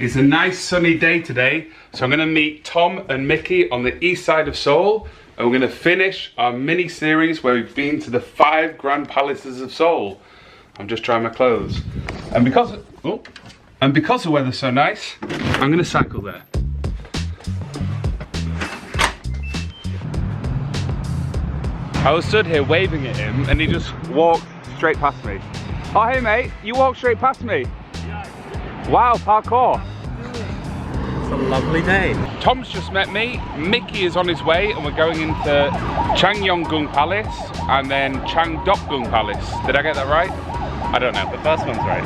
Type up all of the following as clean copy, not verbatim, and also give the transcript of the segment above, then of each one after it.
It's a nice sunny day today, so I'm going to meet Tom and Mickey on the east side of Seoul, and we're going to finish our mini series where we've been to the 5 grand palaces of Seoul. I'm just trying my clothes, and because the weather's so nice, I'm going to cycle there. I was stood here waving at him, and he just walked straight past me. Oh, hey mate, you walked straight past me. Wow, parkour. It's a lovely day. Tom's just met me, Mickey is on his way, and we're going into Changgyeonggung Palace and then Changdeokgung Palace. Did I get that right? I don't know. The first one's right.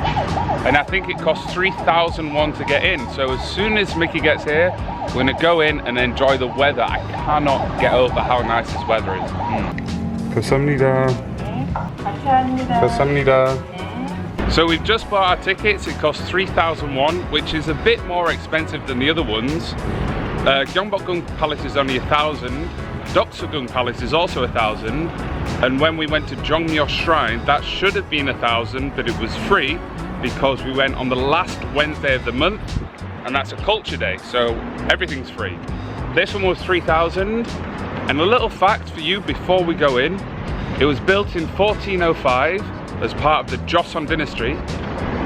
And I think it costs 3,000 won to get in. So as soon as Mickey gets here, we're gonna go in and enjoy the weather. I cannot get over how nice this weather is. 감사합니다. 감사합니다. So we've just bought our tickets. It costs 3,000 won, which is a bit more expensive than the other ones. Gyeongbokgung Palace is only 1,000. Doksugung Palace is also 1,000. And when we went to Jongmyo Shrine, that should have been 1,000, but it was free because we went on the last Wednesday of the month, and that's a culture day, so everything's free. This one was 3,000. And a little fact for you before we go in, it was built in 1405 as part of the Joseon dynasty.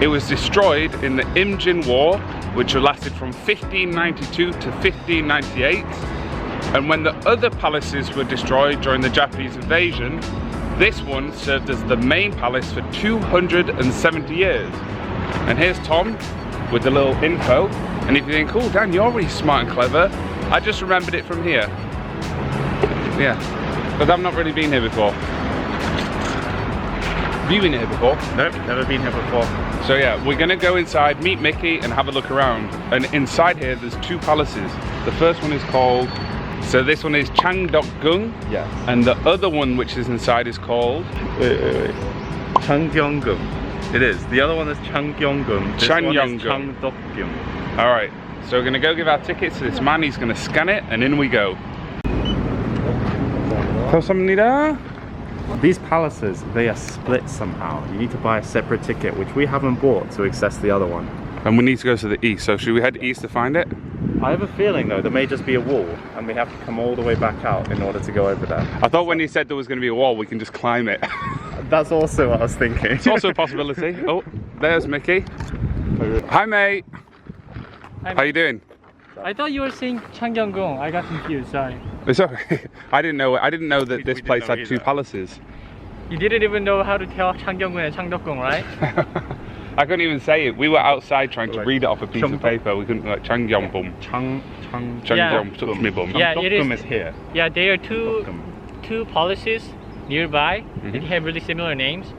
It was destroyed in the Imjin War, which lasted from 1592 to 1598. And when the other palaces were destroyed during the Japanese invasion, this one served as the main palace for 270 years. And here's Tom with the little info. And if you think, oh Dan, you're really smart and clever, I just remembered it from here. Yeah, but I've not really been here before. Have you been here before? Nope, never been here before. So yeah, we're gonna go inside, meet Mickey and have a look around. And inside here, there's 2 palaces. The first one is called, so this one is Changdeokgung. Yes. And the other one which is inside is called? Wait. Changgyeonggung. It is. The other one is Changgyeonggung. This one is Changdeokgung. All right, so we're gonna go give our tickets to this man. He's gonna scan it and in we go. 감사합니다. These palaces, they are split somehow. You need to buy a separate ticket, which we haven't bought to access the other one. And we need to go to the east, so should we head east to find it? I have a feeling though, there may just be a wall and we have to come all the way back out in order to go over there. I thought when you said there was going to be a wall, we can just climb it. That's also what I was thinking. It's also a possibility. Oh, there's Mickey. Hi mate. Hi, how you doing? I thought you were saying Changgyeonggung. I got confused, sorry. It's okay. I didn't know that this place had 2 palaces. You didn't even know how to tell Changgyeonggung and Changdeokgung, right? I couldn't even say it. We were outside trying to read it off a piece of paper. We couldn't, like, Changgyeongbum. Changgyeongbum. Yeah, it is here. Yeah, there are two palaces nearby. They have really similar names.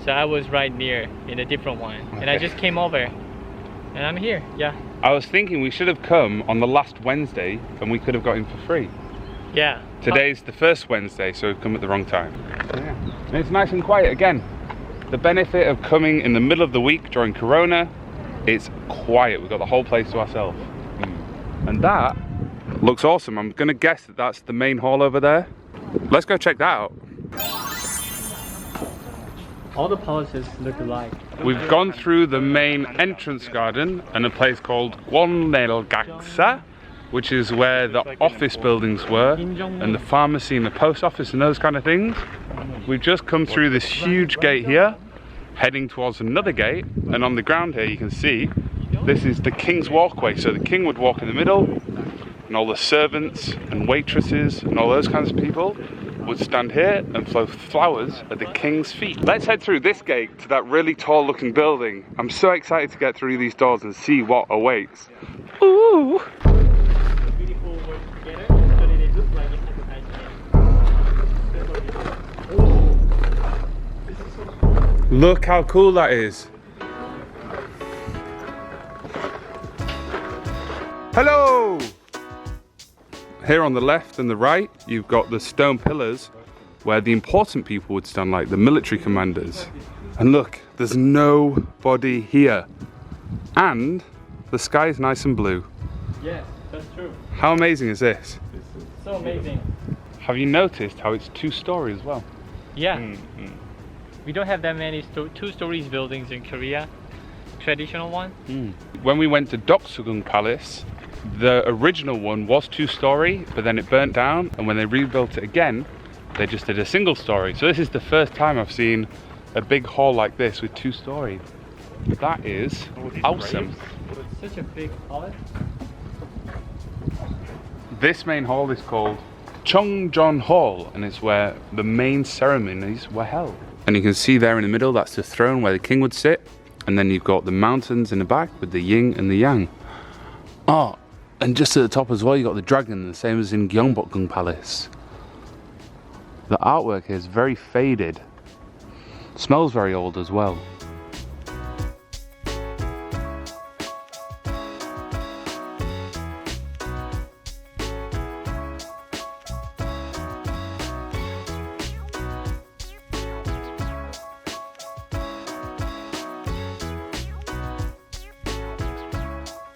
So I was right near in a different one. Okay. And I just came over. And I'm here, yeah. I was thinking we should have come on the last Wednesday and we could have got in for free. Yeah. Today's the first Wednesday, so we've come at the wrong time. Yeah. And it's nice and quiet again. The benefit of coming in the middle of the week during Corona, it's quiet. We've got the whole place to ourselves. And that looks awesome. I'm gonna guess that that's the main hall over there. Let's go check that out. All the palaces look alike. We've gone through the main entrance garden and a place called Gaksa, which is where the office buildings were, and the pharmacy and the post office and those kind of things. We've just come through this huge gate here, heading towards another gate, and on the ground here you can see this is the King's Walkway. So the King would walk in the middle, and all the servants and waitresses and all those kinds of people would stand here and throw flowers at the King's feet. Let's head through this gate to that really tall looking building. I'm so excited to get through these doors and see what awaits. Ooh! Look how cool that is. Hello! Here on the left and the right, you've got the stone pillars where the important people would stand, like the military commanders. And look, there's nobody here. And the sky is nice and blue. Yeah, that's true. How amazing is this? So amazing. Have you noticed how it's 2-story as well? Yeah. We don't have that many 2-story buildings in Korea. traditional one. When we went to Doksugung Palace, the original one was 2-story, but then it burnt down, and when they rebuilt it again, they just did a single story. So this is the first time I've seen a big hall like this with 2 stories. That is awesome. It's such a big palace. This main hall is called Cheongjeong Hall, and it's where the main ceremonies were held. And you can see there in the middle, that's the throne where the king would sit. And then you've got the mountains in the back with the yin and the yang. Oh, and just at the top as well, you've got the dragon, the same as in Gyeongbokgung Palace. The artwork here is very faded. Smells very old as well.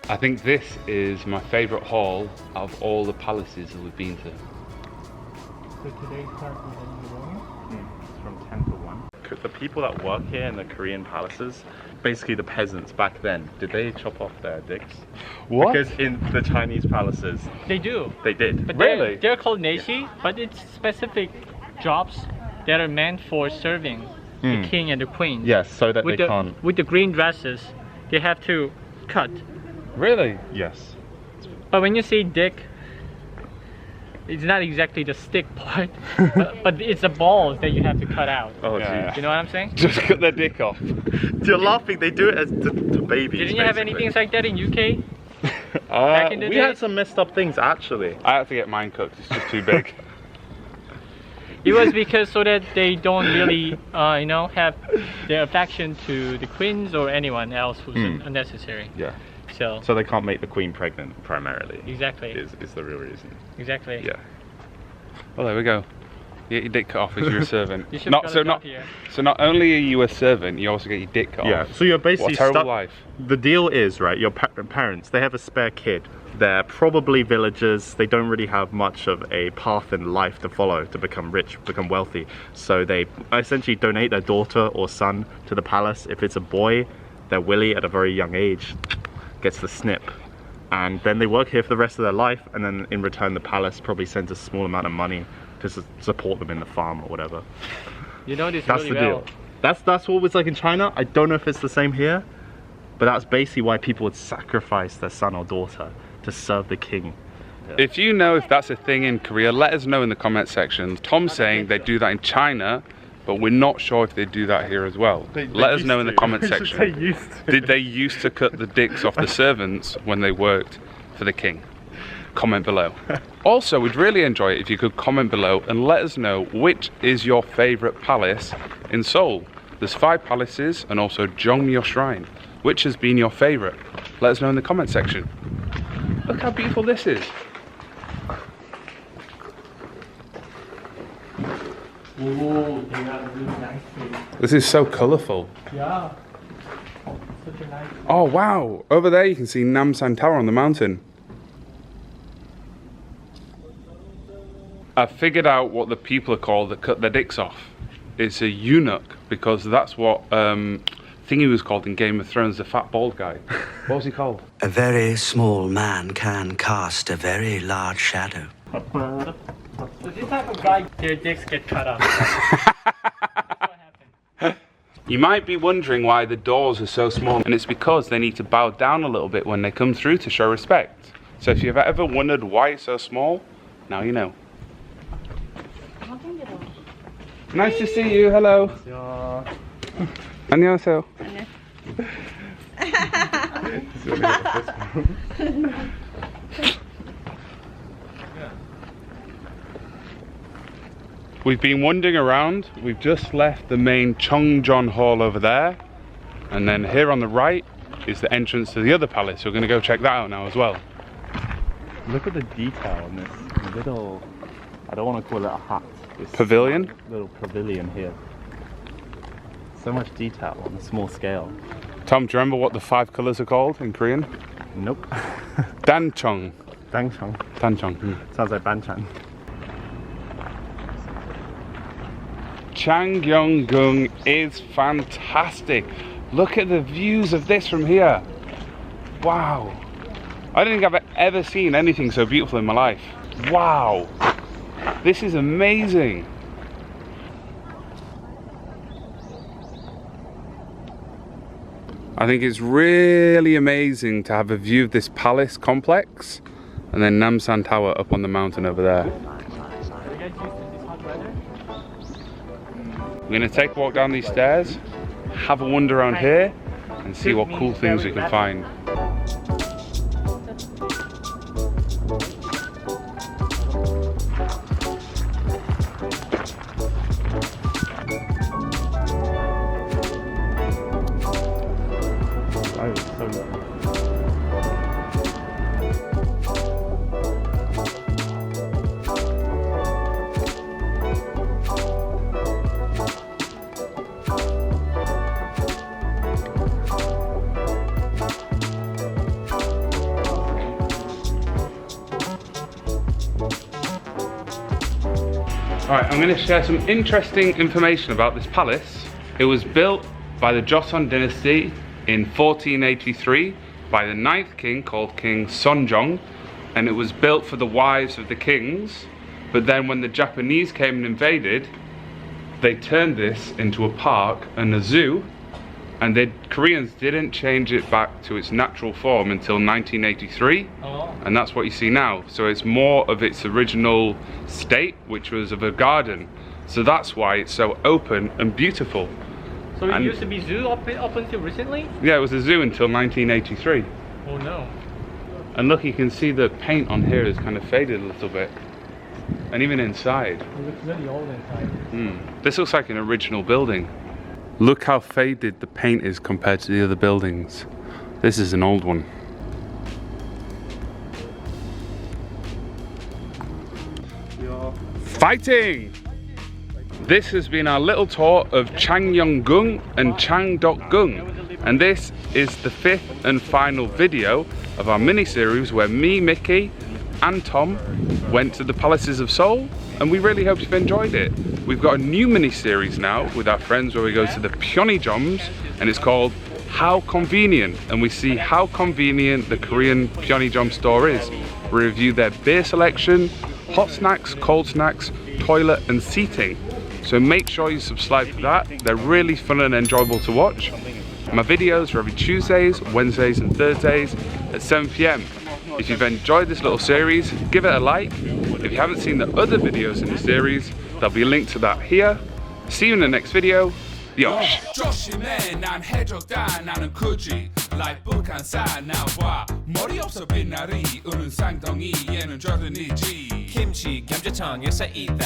I think this is my favourite hall out of all the palaces that we've been to. So today's part is in the morning? It's from 10 to 1. The people that work here in the Korean palaces, basically the peasants back then, did they chop off their dicks? What? Because in the Chinese palaces, They do. they did. But Really? they're called neshi, but it's specific jobs that are meant for serving the king and the queen. Yes, so that With they the, can't. with the green dresses, they have to cut. Really? Yes. But when you say dick, it's not exactly the stick part, but it's the balls that you have to cut out. Oh, Yeah. geez. You know what I'm saying? Just cut their dick off. You're laughing. They do it as to babies. Didn't you have basically. anything like that in UK? Back in the We day? had some messed up things actually. I had to get mine cut, it's just too big. It was because so that they don't really, you know, have their affection to the queens or anyone else who's unnecessary. Yeah. So they can't make the queen pregnant primarily. exactly, Is the real reason. exactly. Yeah. Well, there we go. You get your dick cut off as you're a servant. You should have got a job here. So not only are you a servant, you also get your dick cut Yeah. off. So you're basically What a terrible stuck. life. The deal is, right, your parents, they have a spare kid. They're probably villagers. They don't really have much of a path in life to follow to become rich, become wealthy. So they essentially donate their daughter or son to the palace. If it's a boy, their willy at a very young age gets the snip. And then they work here for the rest of their life, and then in return the palace probably sends a small amount of money to support them in the farm or whatever. You know this That's really the well. deal. That's what it's like in China. I don't know if it's the same here, but that's basically why people would sacrifice their son or daughter to serve the king. If you know if that's a thing in Korea, let us know in the comment section. Tom's saying they do that in China, but we're not sure if they do that here as well. Let us know in the comment section. They used to. Did they used to cut the dicks off the servants when they worked for the king? Comment below. Also, we'd really enjoy it if you could comment below and let us know which is your favourite palace in Seoul. There's 5 palaces and also Jeongmyo Shrine. Which has been your favourite? Let us know in the comment section. Look how beautiful this is. Oh, they got really nice trees. This is so colourful. Yeah. Such a nice. Oh wow, over there you can see Namsan Tower on the mountain. I figured out what the people are called that cut their dicks off. It's a eunuch, because that's what Thingy was called in Game of Thrones, the fat bald guy. What was he called? A very small man can cast a very large shadow. So this type of guy, their dicks get cut off. That's what happened. You might be wondering why the doors are so small, and it's because they need to bow down a little bit when they come through to show respect. So if you've ever wondered why it's so small, now you know. Nice to see you, hello. 안녕하세요. We've been wandering around. We've just left the main Cheongjeong Hall over there, and then here on the right is the entrance to the other palace. We're going to go check that out now as well. Look at the detail in this little, I don't want to call it a hut. This Pavilion? Little pavilion here. So much detail on a small scale. Tom, do you remember what the 5 colours are called in Korean? Nope. Danchong. Dangchang. Danchong. Sounds like Banchan. Changgyeonggung is fantastic. Look at the views of this from here. Wow. I don't think I've ever seen anything so beautiful in my life. Wow. This is amazing. I think it's really amazing to have a view of this palace complex and then Namsan Tower up on the mountain over there. We're going to take a walk down these stairs, have a wander around here and see what cool things we can find. Alright, I'm going to share some interesting information about this palace. It was built by the Joseon dynasty in 1483 by the 9th king called King Seongjong, and it was built for the wives of the kings, but then when the Japanese came and invaded, they turned this into a park and a zoo, and the Koreans didn't change it back to its natural form until 1983. And that's what you see now. So it's more of its original state, which was of a garden. So that's why it's so open and beautiful. So it used to be zoo up until recently? Yeah, it was a zoo until 1983. Oh no. And look, you can see the paint on here is kind of faded a little bit. And even inside. It looks really old inside. This looks like an original building. Look how faded the paint is compared to the other buildings. This is an old one. Fighting! This has been our little tour of Changgyeonggung and Changdeokgung, and this is the 5th and final video of our mini-series where me, Mickey and Tom went to the palaces of Seoul, and we really hope you've enjoyed it. We've got a new mini-series now with our friends where we go to the Pyeongjeoms, and it's called How Convenient, and we see how convenient the Korean Pyeongjeom store is. We review their beer selection, hot snacks, cold snacks, toilet and seating. So make sure you subscribe to that. They're really fun and enjoyable to watch. My videos are every Tuesdays, Wednesdays and Thursdays at 7 PM. If you've enjoyed this little series, give it a like. If you haven't seen the other videos in the series, there'll be a link to that here. See you in the next video. Yosh! 조심해 난 해적다 나는 굳이 like 북한산 나와 머리 없어 빛나리 우는 쌍덩이 얘는 조던이지 김치 감자탕 역사 있다